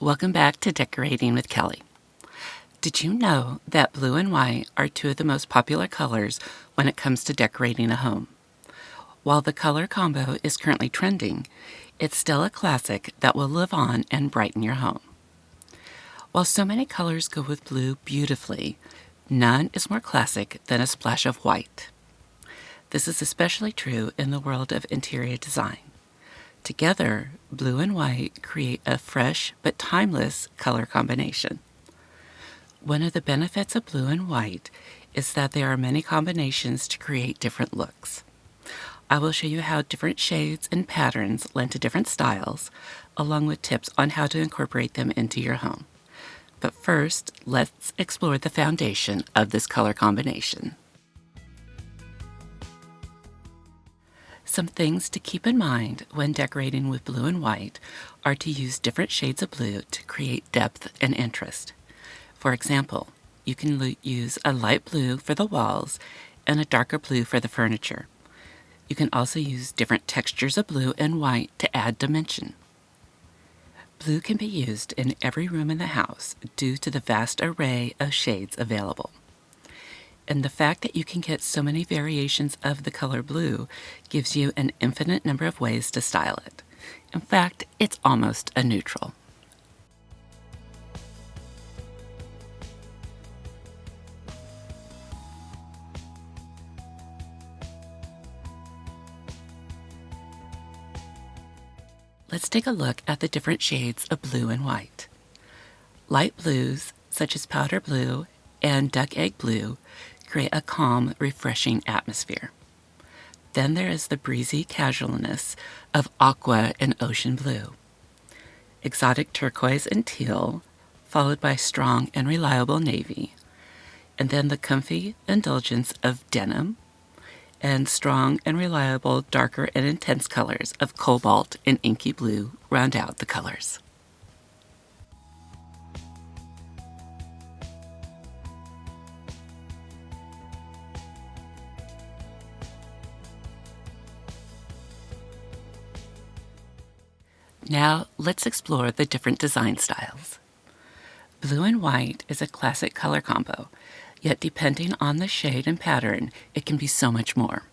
Welcome back to Decorating with Kelly. Did you know that blue and white are two of the most popular colors when it comes to decorating a home? While the color combo is currently trending, it's still a classic that will live on and brighten your home. While so many colors go with blue beautifully, none is more classic than a splash of white. This is especially true in the world of interior design. Together, blue and white create a fresh but timeless color combination. One of the benefits of blue and white is that there are many combinations to create different looks. I will show you how different shades and patterns lend to different styles, along with tips on how to incorporate them into your home. But first, let's explore the foundation of this color combination. Some things to keep in mind when decorating with blue and white are to use different shades of blue to create depth and interest. For example, you can use a light blue for the walls and a darker blue for the furniture. You can also use different textures of blue and white to add dimension. Blue can be used in every room in the house due to the vast array of shades available. And the fact that you can get so many variations of the color blue gives you an infinite number of ways to style it. In fact, it's almost a neutral. Let's take a look at the different shades of blue and white. Light blues, such as powder blue and duck egg blue, create a calm, refreshing atmosphere. Then there is the breezy casualness of aqua and ocean blue, exotic turquoise and teal, followed by strong and reliable navy, and then the comfy indulgence of denim, and strong and reliable darker and intense colors of cobalt and inky blue round out the colors. Now, let's explore the different design styles. Blue and white is a classic color combo, yet depending on the shade and pattern, it can be so much more.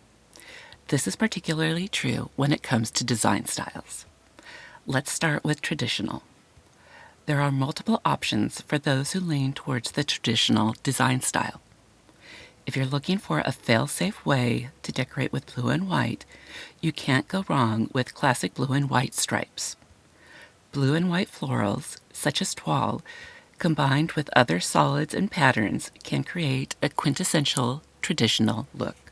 This is particularly true when it comes to design styles. Let's start with traditional. There are multiple options for those who lean towards the traditional design style. If you're looking for a fail-safe way to decorate with blue and white, you can't go wrong with classic blue and white stripes. Blue and white florals, such as toile, combined with other solids and patterns, can create a quintessential traditional look.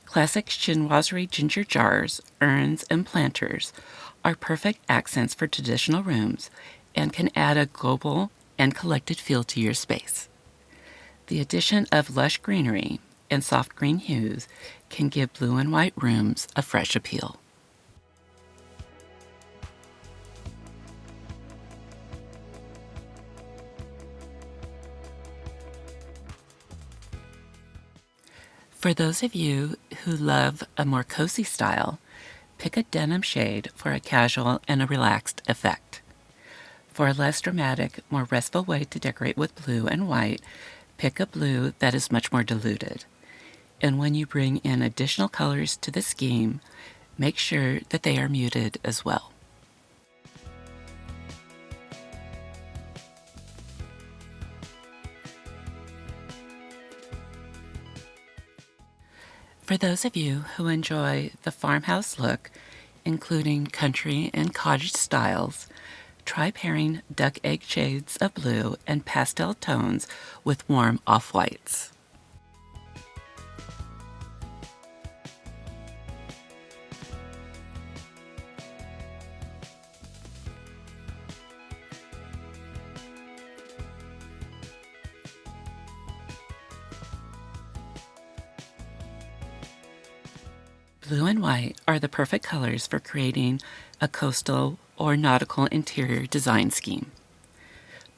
Classic chinoiserie ginger jars, urns, and planters are perfect accents for traditional rooms and can add a global and collected feel to your space. The addition of lush greenery and soft green hues can give blue and white rooms a fresh appeal. For those of you who love a more cozy style, pick a denim shade for a casual and a relaxed effect. For a less dramatic, more restful way to decorate with blue and white, pick a blue that is much more diluted. And when you bring in additional colors to the scheme, make sure that they are muted as well. For those of you who enjoy the farmhouse look, including country and cottage styles, try pairing duck egg shades of blue and pastel tones with warm off-whites. Blue and white are the perfect colors for creating a coastal or nautical interior design scheme.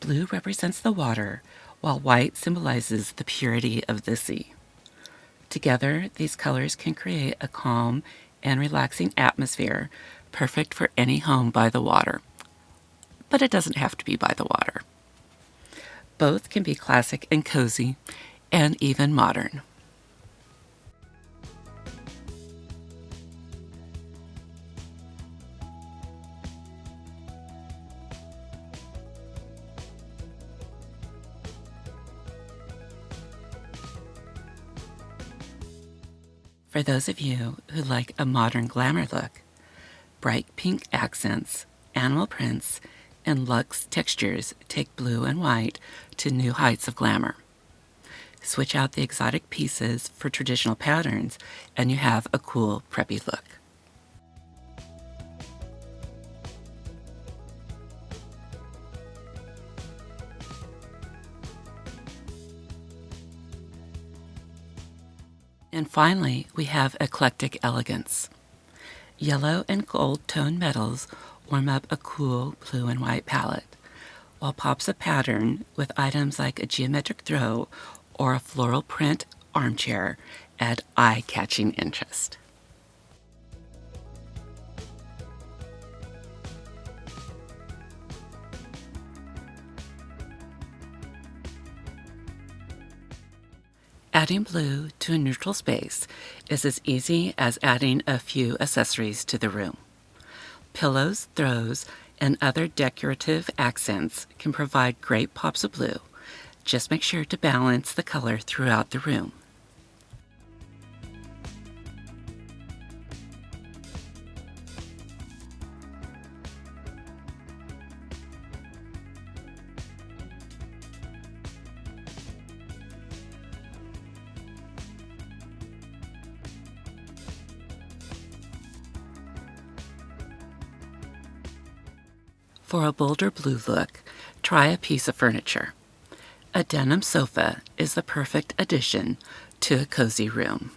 Blue represents the water, while white symbolizes the purity of the sea. Together, these colors can create a calm and relaxing atmosphere, perfect for any home by the water. but it doesn't have to be by the water. Both can be classic and cozy, and even modern. For those of you who like a modern glamour look, bright pink accents, animal prints, and luxe textures take blue and white to new heights of glamour. Switch out the exotic pieces for traditional patterns, and you have a cool, preppy look. And finally, we have eclectic elegance. Yellow and gold tone metals warm up a cool blue and white palette, while pops of pattern with items like a geometric throw or a floral print armchair add eye-catching interest. Adding blue to a neutral space is as easy as adding a few accessories to the room. Pillows, throws, and other decorative accents can provide great pops of blue. Just make sure to balance the color throughout the room. For a bolder blue look, try a piece of furniture. A denim sofa is the perfect addition to a cozy room.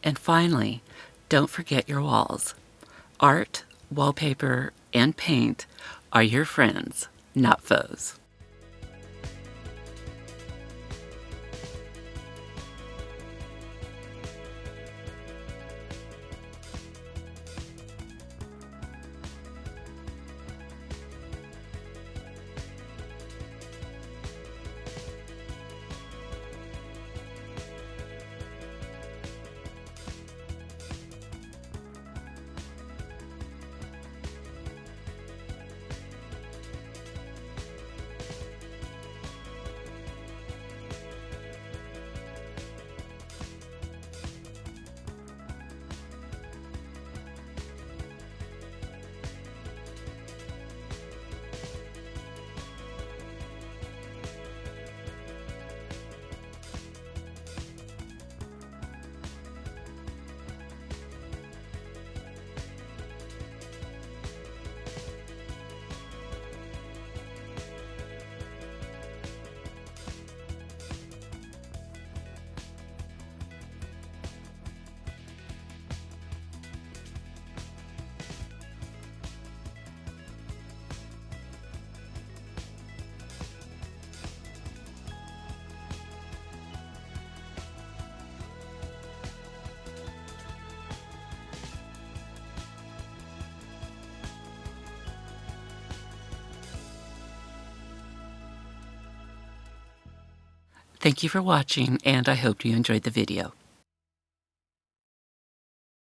And finally, don't forget your walls. Art, wallpaper, and paint are your friends, not foes. Thank you for watching, and I hope you enjoyed the video.